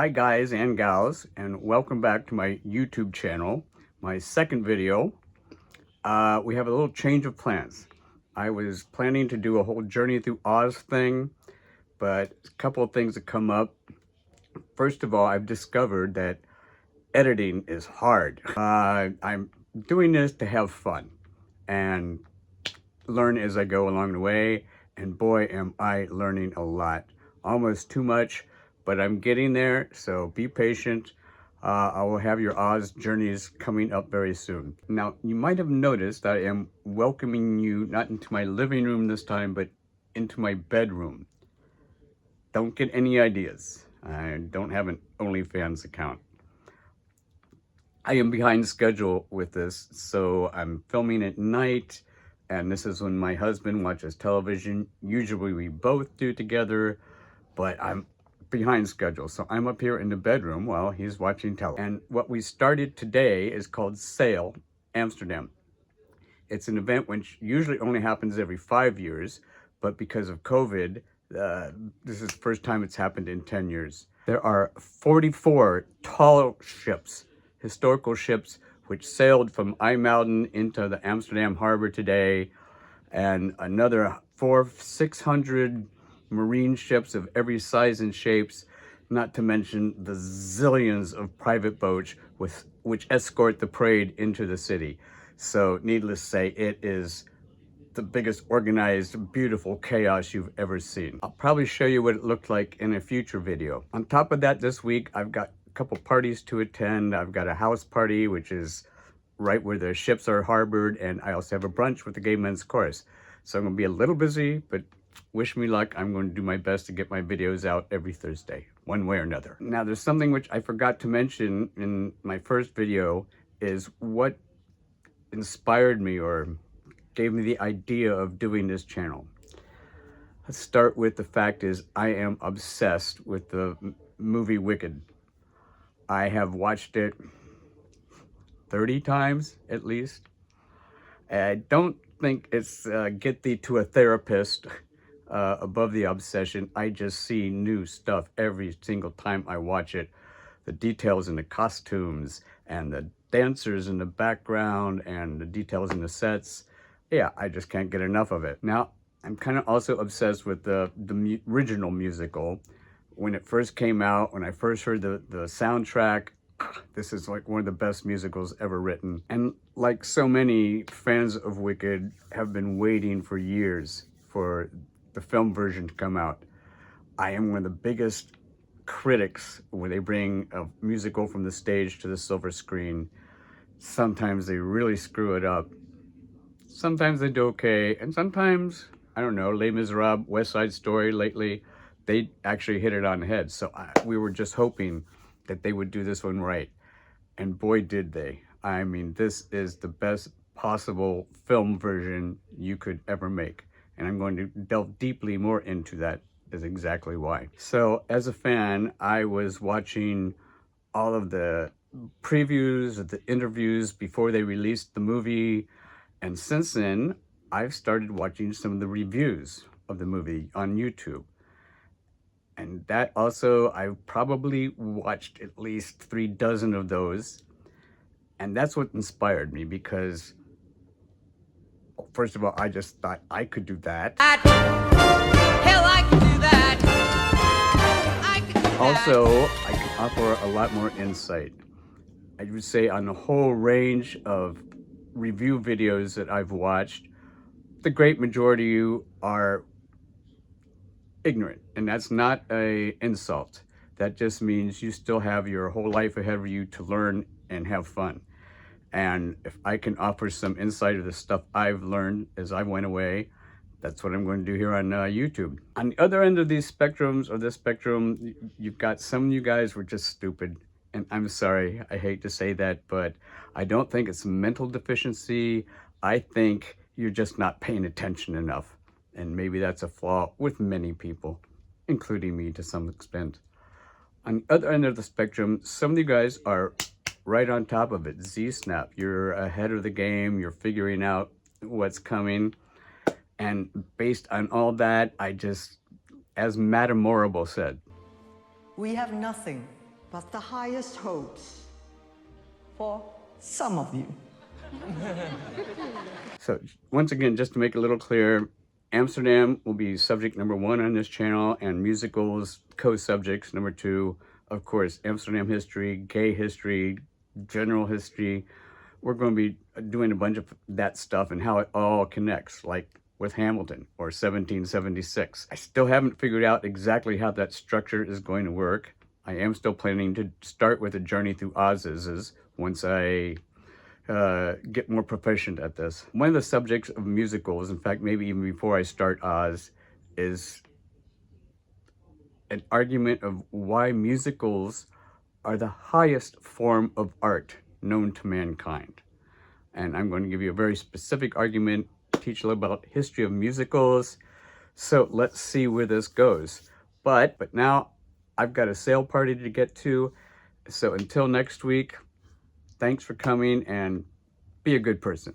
Hi guys and gals, and welcome back to my YouTube channel, my second video. We have a little change of plans. I was planning to do a whole Journey Through Oz thing, but a couple of things have come up. First of all, I've discovered that editing is hard. I'm doing this to have fun and learn as I go along the way, and boy am I learning a lot. Almost too much, but I'm getting there, so be patient. I will have your Oz journeys coming up very soon. Now, you might have noticed I am welcoming you not into my living room this time, but into my bedroom. Don't get any ideas. I don't have an OnlyFans account. I am behind schedule with this, so I'm filming at night, and this is when my husband watches television. Usually we both do together, but I'm behind schedule. So I'm up here in the bedroom while he's watching television. And what we started today is called Sail Amsterdam. It's an event which usually only happens every 5 years, but because of COVID, this is the first time it's happened in 10 years. There are 44 tall ships, historical ships, which sailed from IJmuiden into the Amsterdam harbor today, and another 600 marine ships of every size and shapes, not to mention the zillions of private boats which escort the parade into the city. So needless to say, it is the biggest organized, beautiful chaos you've ever seen. I'll probably show you what it looked like in a future video. On top of that, this week, I've got a couple parties to attend. I've got a house party, which is right where the ships are harbored, and I also have a brunch with the Gay Men's Chorus. So I'm gonna be a little busy, but wish me luck. I'm going to do my best to get my videos out every Thursday, one way or another. Now, there's something which I forgot to mention in my first video, is what inspired me or gave me the idea of doing this channel. Let's start with the fact is I am obsessed with the movie Wicked. I have watched it 30 times at least. I don't think it's get thee to a therapist above the obsession. I just see new stuff every single time I watch it. The details in the costumes and the dancers in the background and the details in the sets. Yeah, I just can't get enough of it. Now, I'm kind of also obsessed with the original musical. When it first came out, when I first heard the soundtrack, this is like one of the best musicals ever written. And like so many fans of Wicked have been waiting for years for the film version to come out. I am one of the biggest critics when they bring a musical from the stage to the silver screen. Sometimes they really screw it up. Sometimes they do okay, and sometimes, I don't know, Les Miserables, West Side Story lately, they actually hit it on the head. So we were just hoping that they would do this one right. And boy, did they. I mean, this is the best possible film version you could ever make. And I'm going to delve deeply more into that, is exactly why. So as a fan, I was watching all of the previews, the interviews before they released the movie. And since then, I've started watching some of the reviews of the movie on YouTube. And that also, I've probably watched at least 36 of those. And that's what inspired me, because first of all, I just thought I could do that. Hell, I can do that. I can do that. Also, I can offer a lot more insight. I would say on the whole range of review videos that I've watched, the great majority are ignorant, and that's not an insult. That just means you still have your whole life ahead of you to learn and have fun. And if I can offer some insight of the stuff I've learned as I went away, that's what I'm going to do here on YouTube. On the other end of these spectrums, or this spectrum, you've got some of you guys were just stupid. And I'm sorry, I hate to say that, but I don't think it's mental deficiency. I think you're just not paying attention enough. And maybe that's a flaw with many people, including me to some extent. On the other end of the spectrum, some of you guys are right on top of it. Z-snap, you're ahead of the game, you're figuring out what's coming. And based on all that, I just, as Madame Morrible said, we have nothing but the highest hopes for some of you. So once again, just to make it a little clear, Amsterdam will be subject number 1 on this channel, and musicals co-subjects number 2. Of course, Amsterdam history, gay history, general history. We're going to be doing a bunch of that stuff and how it all connects, like with Hamilton or 1776. I still haven't figured out exactly how that structure is going to work. I am still planning to start with a journey through Oz's once I get more proficient at this. One of the subjects of musicals, in fact, maybe even before I start Oz, is an argument of why musicals are the highest form of art known to mankind. And I'm going to give you a very specific argument, teach a little about history of musicals. So let's see where this goes. But now I've got a sail party to get to. So until next week, thanks for coming, and be a good person.